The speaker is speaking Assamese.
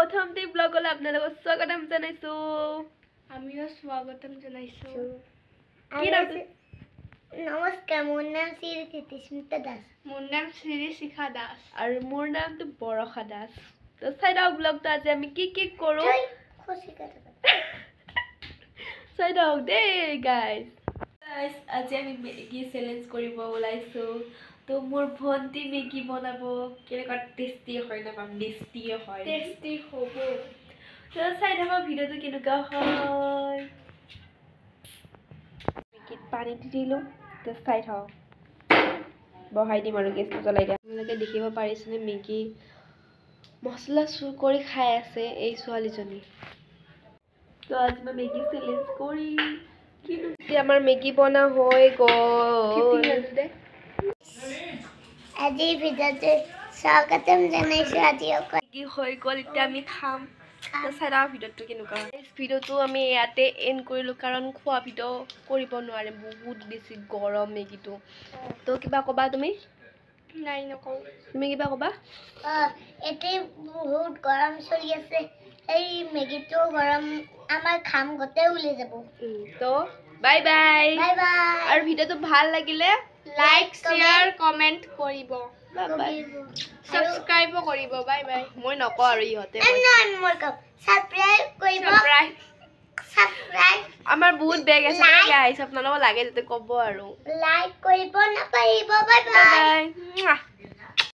প্ৰথমতে ব্লগলৈ আপোনালোকক স্বাগতম জনাইছো আমিও স্বাগতম জনাইছো কি নাম নমস্কাৰ মোৰ নাম শ্ৰী কৃতিস্মিতা দাস মোৰ নাম শ্ৰী শিখা দাস আৰু মোৰ নামটো বৰষা দাস তো চাই দাও ব্লগটো আজি আমি কি কৰো চাই দাও দেই গাইস আজি আমি মেগি চ্যালেঞ্জ কৰিব ওলাইছো তো মোৰ ভন্টি মেগি বনাব কেনেকুৱা টেস্টি হয় না মাম টেস্টি হয় টেস্টি হ'ব তো চাই থাকা ভিডিওটো কেনেকুৱা হয় মেগিত পানী দি দিলো তো চাই থাও বহাই দিম আৰু গেছটো জ্বলাই দিয়া আপোনালোকে দেখিব পাৰিছেনে মেগি মছলা চুৰ কৰি খাই আছে এই ছোৱালীজনী তো আজি মই মেগি চ্যালেঞ্জ কৰি কিন্তু আমাৰ মেগি বনা হৈ গ'ল আজি ভিডিওতে স্বাগতম জনাইছো আজি মেগি হৈ গ'ল এতিয়া আমি খাম তো চাই থাকা ভিডিওটো কেনেকুৱা হয় ভিডিওটো আমি ইয়াতে এণ্ড কৰিলো কাৰণ খোৱা ভিডিও কৰিব নোৱাৰে বহুত বেছি গৰম মেগিটো তো কিবা ক'বা তুমি নাই নকওঁ তুমি কিবা ক'বা এতে বহুত গৰম চলি আছে এই মেগিটো গৰম আমাৰ খাম গোটেই উলি যাব তো বাই বাই বাই বাই আৰু ভিডিওটো ভাল লাগিলে লাইক শেয়াৰ কমেন্ট কৰিব বাই সাবস্ক্ৰাইব কৰিব বাই বাই মই নকওঁ আৰু ইহঁতে সাবস্ক্ৰাইব কৰিব সাবস্ক্ৰাইব আমাৰ বহুত বেগ আছে গাইস আপোনালোকক লাগে যাতে ক'ব আৰু লাইক কৰিব নাপাহৰিব বাই বাই বাই